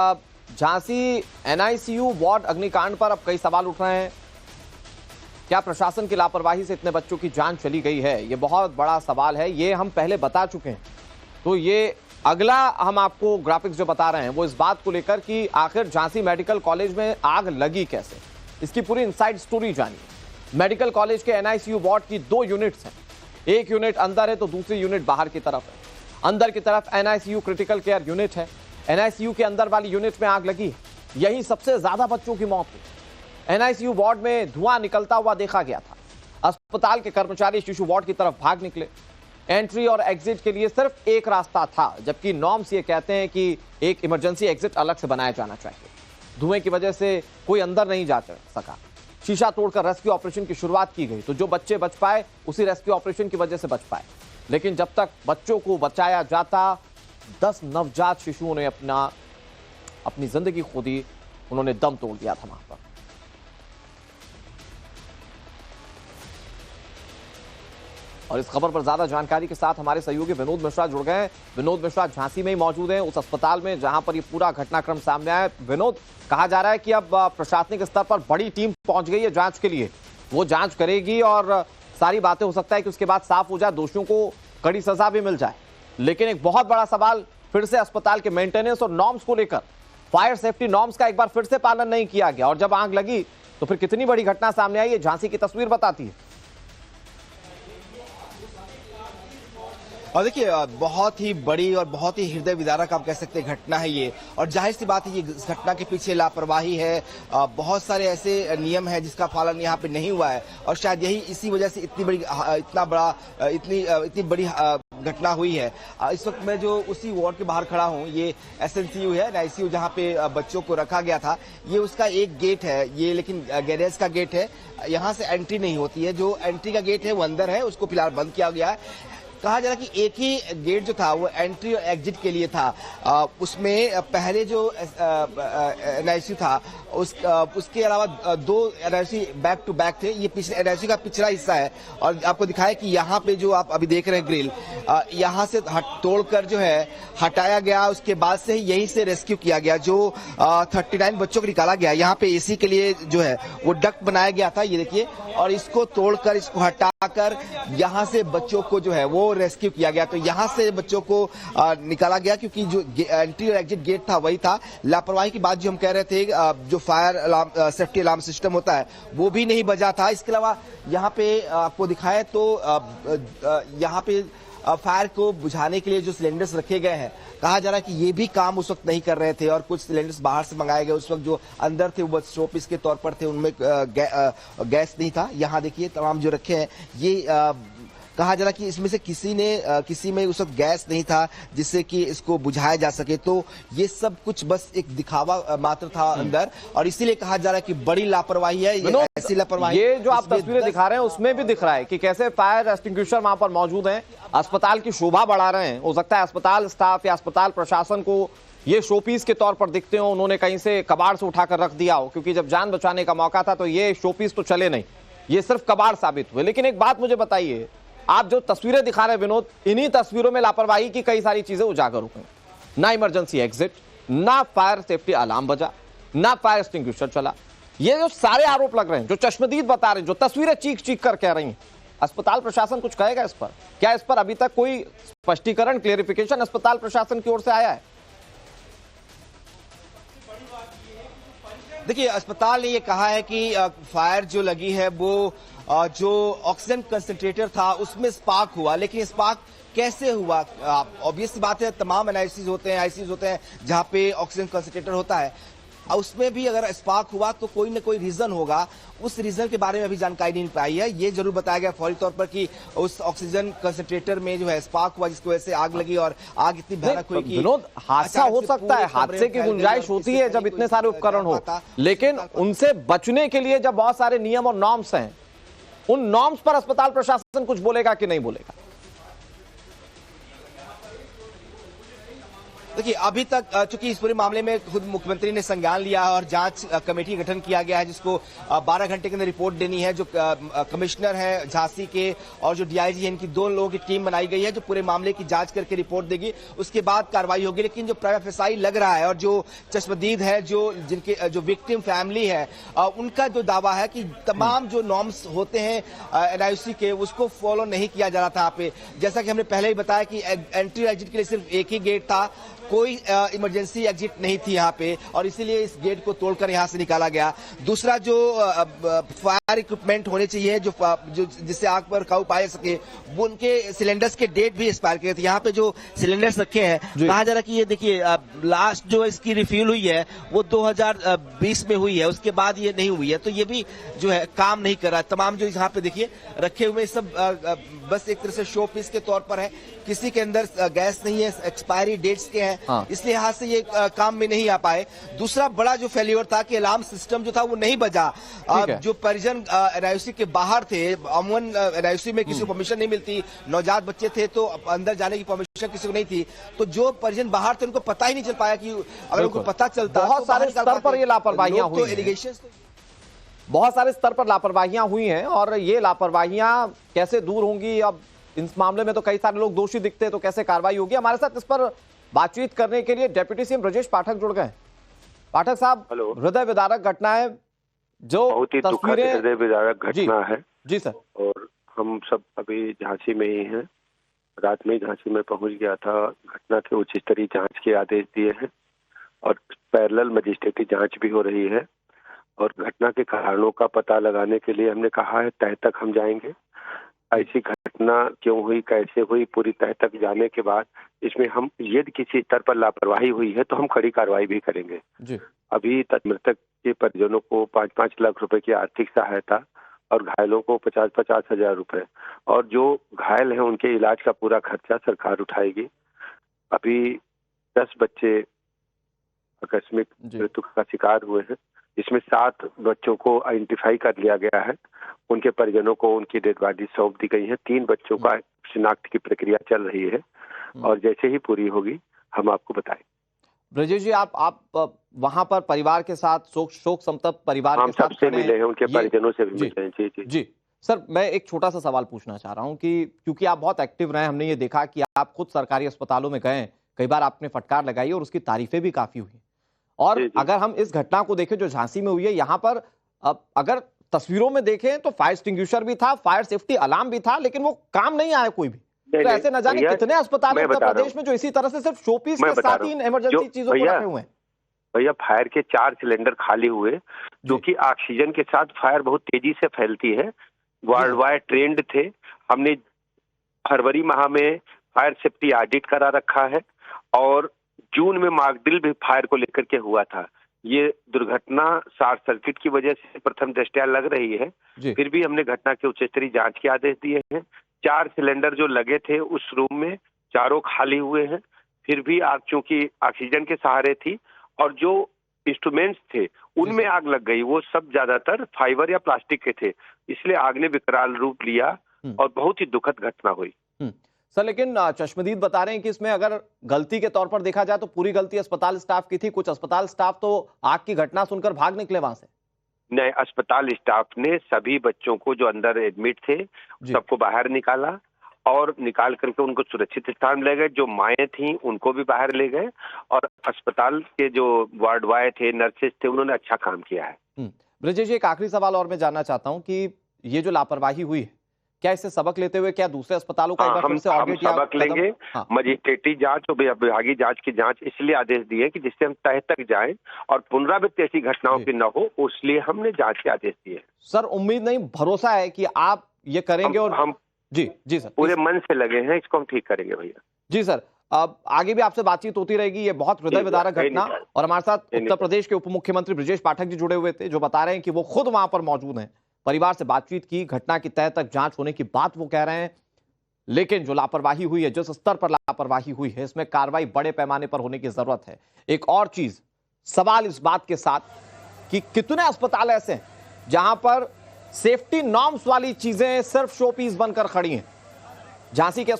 Jhansi NICU ward अग्निकांड पर अब कई सवाल उठ रहे हैं। क्या प्रशासन की लापरवाही से इतने बच्चों की जान चली गई है? ये बहुत बड़ा सवाल है। ये हम पहले बता चुके हैं। तो ये अगला हम आपको ग्राफिक्स जो बता रहे हैं वो इस बात को लेकर कि आखिर झांसी मेडिकल कॉलेज में आग लगी कैसे, इसकी पूरी इनसाइड स्टोरी जानिए। मेडिकल कॉलेज के एनआईसीयू वार्ड की 2 यूनिट्स हैं। एक यूनिट अंदर है तो दूसरी यूनिट बाहर की तरफ है। अंदर की तरफ एनआईसीयू क्रिटिकल केयर यूनिट है। एनआईसीयू के अंदर वाली यूनिट में आग लगी है। यही सबसे ज्यादा बच्चों की मौत हुई। एनआईसीयू वार्ड में धुआं निकलता हुआ देखा गया था। अस्पताल के कर्मचारी शिशु वार्ड की तरफ भाग निकले। एंट्री और एग्जिट के लिए सिर्फ एक रास्ता था, जबकि नॉर्म्स ये कहते हैं कि एक इमरजेंसी एग्जिट अलग से बनाया जाना चाहिए। धुएं की वजह से कोई अंदर नहीं जा सका। शीशा तोड़कर रेस्क्यू ऑपरेशन की शुरुआत की गई, तो जो बच्चे बच पाए उसी रेस्क्यू ऑपरेशन की वजह से बच पाए। लेकिन जब तक बच्चों को बचाया जाता 10 नवजात शिशुओं ने अपनी जिंदगी खो दी। उन्होंने दम तोड़ दिया था वहां पर। और इस खबर पर ज्यादा जानकारी के साथ हमारे सहयोगी विनोद मिश्रा जुड़ गए हैं। विनोद मिश्रा झांसी में ही मौजूद हैं, उस अस्पताल में जहां पर ये पूरा घटनाक्रम सामने आया। विनोद, कहा जा रहा है कि अब प्रशासनिक स्तर पर बड़ी टीम पहुंच गई है जांच के लिए। वो जांच करेगी और सारी बातें, हो सकता है कि उसके बाद साफ हो जाए, दोषियों को कड़ी सजा भी मिल जाए। लेकिन एक बहुत बड़ा सवाल फिर से अस्पताल के मेंटेनेंस और नॉर्म्स को लेकर, फायर सेफ्टी नॉर्म्स का एक बार फिर से पालन नहीं किया गया। और जब आग लगी तो फिर कितनी बड़ी घटना सामने आई, ये झांसी की तस्वीर बताती है। और देखिए, बहुत ही बड़ी और बहुत ही हृदय विदारक आप कह सकते हैं घटना है ये। और जाहिर सी बात है ये घटना के पीछे लापरवाही है। बहुत सारे ऐसे नियम हैं जिसका पालन यहाँ पे नहीं हुआ है और शायद यही इसी वजह से इतनी बड़ी घटना हुई है। इस वक्त मैं जो उसी वार्ड के बाहर खड़ा हूँ, ये एसएनसीयू है, एनआईसीयू, जहाँ पे बच्चों को रखा गया था। ये उसका एक गेट है ये, लेकिन गैरेज का गेट है, यहाँ से एंट्री नहीं होती है। जो एंट्री का गेट है वो अंदर है, उसको फिलहाल बंद किया गया है। कहा जा रहा कि एक ही गेट जो था वो एंट्री और एग्जिट के लिए था। उसमें पहले जो एनआईसीयू था उसके अलावा 2 एनआईसीयू बैक टू बैक थे। ये पिछले एनआईसीयू का पिछला हिस्सा है और आपको दिखाया कि यहाँ पे जो आप अभी देख रहे हैं ग्रिल, यहाँ से तोड़कर जो है हटाया गया। उसके बाद से यहीं से रेस्क्यू किया गया। जो 39 बच्चों को निकाला गया। यहाँ पे एसी के लिए जो है वो डक्ट बनाया गया था, ये देखिए, और इसको तोड़कर, इसको हटाकर यहाँ से बच्चों को जो है वो रेस्क्यू किया गया। तो यहाँ से बच्चों को निकाला गया क्योंकि जो एंट्री और एग्जिट गेट था वही था। लापरवाही की बात जो हम कह रहे थे, जो fire alarm, safety alarm system होता है वो भी नहीं बजा था। इसके अलावा यहाँ पे आपको दिखाए तो यहाँ पे फायर को बुझाने के लिए जो सिलेंडर्स रखे गए हैं, कहा जा रहा है कि ये भी काम उस वक्त नहीं कर रहे थे और कुछ सिलेंडर्स बाहर से मंगाए गए। उस वक्त जो अंदर थे वो बस शोपीस के तौर पर थे, उनमें गैस नहीं था। यहाँ देखिए तमाम जो रखे हैं ये कहा जा रहा कि इसमें से किसी में उस वक्त गैस नहीं था जिससे कि इसको बुझाया जा सके। तो ये सब कुछ बस एक दिखावा मात्र था अंदर, और इसीलिए कहा जा रहा है कि बड़ी लापरवाही है। ये ऐसी लापरवाही, ये जो आप तस्वीरें दिखा रहे हैं उसमें भी दिख रहा है कि कैसे फायर एक्सटिंग्विशर वहां पर मौजूद हैं, अस्पताल की शोभा बढ़ा रहे हैं। हो सकता है अस्पताल स्टाफ या अस्पताल प्रशासन को ये शोपीस के तौर पर दिखते हो, उन्होंने कहीं से कबाड़ से उठाकर रख दिया हो, क्योंकि जब जान बचाने का मौका था तो ये शोपीस तो चले नहीं, ये सिर्फ कबाड़ साबित हुए। लेकिन एक बात मुझे बताइए, आप जो तस्वीरें दिखा रहे हैं विनोद, इन्हीं तस्वीरों में लापरवाही की कई सारी चीजें उजागर हो गई। ना इमरजेंसी एग्जिट, ना फायर सेफ्टी अलार्म बजा, ना फायर एक्सटिंग्विशर चला। ये जो सारे आरोप लग रहे हैं, जो चश्मदीद बता रहे हैं, जो तस्वीरें चीख चीख कर कह रही हैं, अस्पताल प्रशासन कुछ कहेगा इस पर? क्या इस पर अभी तक कोई स्पष्टीकरण, क्लेरिफिकेशन अस्पताल प्रशासन की ओर से आया है? देखिए, अस्पताल ने ये कहा है कि फायर जो लगी है वो जो ऑक्सीजन कंसंट्रेटर था उसमें स्पार्क हुआ, लेकिन स्पार्क कैसे हुआ? ऑब्वियस बात है, तमाम एनआईसीज होते हैं, आईसीज होते हैं जहां पे ऑक्सीजन कंसंट्रेटर होता है, उसमें भी अगर स्पार्क हुआ तो कोई ना कोई रीजन होगा। उस रीजन के बारे में अभी जानकारी नहीं पाई है। ये जरूर बताया गया फौरी तौर पर कि उस ऑक्सीजन कंसंट्रेटर में जो है स्पार्क हुआ, जिसकी वजह से आग लगी और आग इतनी भयानक हुई कि विनोद, हादसा हो सकता है, हादसे की गुंजाइश होती है जब इतने सारे उपकरण हो, लेकिन उनसे बचने के लिए जब बहुत सारे नियम और नॉर्म्स हैं, उन नॉर्म्स पर अस्पताल प्रशासन कुछ बोलेगा कि नहीं बोलेगा? देखिए अभी तक चूंकि इस पूरे मामले में खुद मुख्यमंत्री ने संज्ञान लिया है और जांच कमेटी का गठन किया गया है, जिसको 12 घंटे के अंदर रिपोर्ट देनी है। जो कमिश्नर है झांसी के और जो डीआईजी है, इनकी 2 लोगों की टीम बनाई गई है जो पूरे मामले की जांच करके रिपोर्ट देगी, उसके बाद कार्रवाई होगी। लेकिन जो प्राइवेट एफएसआई लग रहा है और जो चश्मदीद है, जो विक्टिम फैमिली है, उनका जो दावा है कि तमाम जो नॉर्म्स होते हैं एनआईसी के, उसको फॉलो नहीं किया जा रहा था। यहाँ पे जैसा कि हमने पहले ही बताया कि एंट्री एग्जिट के लिए सिर्फ एक ही गेट था, कोई इमरजेंसी एग्जिट नहीं थी यहाँ पे, और इसीलिए इस गेट को तोड़कर यहाँ से निकाला गया। दूसरा जो फायर इक्विपमेंट होने चाहिए जो जिससे आग पर काबू पाया सके, वो उनके सिलेंडर्स के डेट भी एक्सपायर किए थे। यहाँ पे जो सिलेंडर्स रखे हैं, कहा जा रहा है कि ये देखिए लास्ट जो इसकी रिफिल हुई है वो 2020 में हुई है, उसके बाद ये नहीं हुई है, तो ये भी जो है काम नहीं कर रहा। तमाम जो यहाँ पे देखिए रखे हुए सब बस एक तरह से शो पीस के तौर पर है, किसी के अंदर गैस नहीं है, एक्सपायरी डेट्स के हैं। हाँ। इसलिए यहाँ से ये काम में नहीं आ पाए। दूसरा बड़ा जो फेल्योर था कि अलार्म सिस्टम जो था वो नहीं बजा। जो परिजन एनआईसी के बाहर थे, अमूमन एनआईसी में किसी को परमिशन नहीं मिलती, नवजात बच्चे थे तो अंदर जाने की परमिशन किसी को नहीं थी, तो जो परिजन बाहर थे उनको पता ही नहीं चल पाया कि अगर उनको पता चलता। बहुत सारे स्तर पर ये लापरवाहियां हुई हैं। एलिगेशंस बहुत सारे स्तर पर लापरवाहियां हुई हैं और ये लापरवाहियां कैसे दूर होंगी, अब इस मामले में तो कई सारे लोग दोषी दिखते हैं, तो कैसे कार्रवाई होगी। हमारे साथ इस पर बातचीत करने के लिए डिप्टी सीएम ब्रजेश पाठक जुड़ गए। पाठक साहब, हृदय विदारक घटना है, जो बहुत ही दुखद हृदय विदारक घटना है। जी सर। और हम सब अभी झांसी में ही हैं, रात में ही झांसी में पहुंच गया था। घटना के उच्च स्तरीय जांच के आदेश दिए हैं और पैरेलल मजिस्ट्रेटी जांच भी हो रही है, और घटना के कारणों का पता लगाने के लिए हमने कहा है तह तक हम जाएंगे। ऐसी घटना क्यों हुई, कैसे हुई, पूरी तह तक जाने के बाद इसमें हम यदि किसी स्तर पर लापरवाही हुई है तो हम कड़ी कार्रवाई भी करेंगे। जी। अभी तक मृतक के परिजनों को 5-5 लाख रुपए की आर्थिक सहायता और घायलों को 50-50 हजार रुपए, और जो घायल हैं उनके इलाज का पूरा खर्चा सरकार उठाएगी। अभी 10 बच्चे आकस्मिक मृत्यु का शिकार हुए हैं, इसमें 7 बच्चों को आइडेंटिफाई कर लिया गया है, उनके परिजनों को उनकी डेड बॉडी सौंप दी गई है। 3 बच्चों का शिनाख्त की प्रक्रिया चल रही है और जैसे ही पूरी होगी हम आपको बताएं। ब्रजेश जी, आप वहां पर परिवार के साथ शोक संतप्त परिवार के साथ सबसे मिले हैं, उनके परिजनों से भी मिले हैं। जी जी जी सर, मैं एक छोटा सा सवाल पूछना चाह रहा हूं कि क्योंकि आप बहुत एक्टिव रहे, हमने ये देखा कि आप खुद सरकारी अस्पतालों में गए, कई बार आपने फटकार लगाई और उसकी तारीफें भी काफी हुई। और अगर हम इस घटना को देखें जो झांसी में हुई है, यहाँ पर अगर तस्वीरों में देखें तो फायर एक्सटिंग्विशर भी था, फायर सेफ्टी अलार्म भी था, लेकिन वो काम नहीं आया कोई भी। तो ऐसे न जाने कितने अस्पताल हैं उत्तर प्रदेश में जो इसी तरह से सिर्फ शोपीस के साथ ही इमरजेंसी चीजों को रखे हुए हैं। भैया फायर के 4 सिलेंडर खाली हुए, जो कि ऑक्सीजन के साथ फायर बहुत तेजी से फैलती है, वर्ल्ड वाइड ट्रेंड थे। हमने फरवरी माह में फायर सेफ्टी ऑडिट करा रखा है और जून में मॉकड्रिल भी फायर को लेकर के हुआ था। ये दुर्घटना शॉर्ट सर्किट की वजह से प्रथम दृष्टया लग रही है, फिर भी हमने घटना के उच्च स्तरीय जांच के आदेश दिए हैं। 4 सिलेंडर जो लगे थे उस रूम में, चारों खाली हुए हैं, फिर भी आग चूंकि ऑक्सीजन के सहारे थी और जो इंस्ट्रूमेंट्स थे उनमें आग लग गई, वो सब ज्यादातर फाइबर या प्लास्टिक के थे, इसलिए आग ने विकराल रूप लिया और बहुत ही दुखद घटना हुई। सर, लेकिन चश्मदीद बता रहे हैं कि इसमें अगर गलती के तौर पर देखा जाए तो पूरी गलती अस्पताल स्टाफ की थी। कुछ अस्पताल स्टाफ तो आग की घटना सुनकर भाग निकले वहां से। नहीं, अस्पताल स्टाफ ने सभी बच्चों को जो अंदर एडमिट थे सबको बाहर निकाला और निकाल करके उनको सुरक्षित स्थान ले गए। जो माएँ थी उनको भी बाहर ले गए और अस्पताल के जो वार्ड बॉय थे, नर्सेज थे, उन्होंने अच्छा काम किया है। ब्रजेश जी, एक आखिरी सवाल और मैं जानना चाहता हूँ कि ये जो लापरवाही हुई है, क्या इससे सबक लेते हुए क्या दूसरे अस्पतालों का हम सबक लेंगे। मजिस्ट्रेटी जांच और विभागीय जांच की जांच इसलिए आदेश दिए कि जिससे हम तह तक जाएं और पुनरावृत्ति ऐसी घटनाओं की न हो, इसलिए हमने जांच के आदेश दिए। सर, उम्मीद नहीं, भरोसा है कि आप ये करेंगे और हम जी सर पूरे मन से लगे हैं, इसको हम ठीक करेंगे भैया। जी सर, अब आगे भी आपसे बातचीत होती रहेगी। ये बहुत हृदय विदारक घटना, और हमारे साथ उत्तर प्रदेश के उप मुख्यमंत्री ब्रजेश पाठक जी जुड़े हुए थे, जो बता रहे हैं कि वो खुद वहां पर मौजूद हैं, परिवार से बातचीत की, घटना की तह तक जांच होने की बात वो कह रहे हैं। लेकिन जो लापरवाही हुई है, जिस स्तर पर लापरवाही हुई है, इसमें कार्रवाई बड़े पैमाने पर होने की जरूरत है। एक और चीज, सवाल इस बात के साथ कि कितने अस्पताल ऐसे हैं जहां पर सेफ्टी नॉर्म्स वाली चीजें सिर्फ शोपीस बनकर खड़ी हैं। झांसी के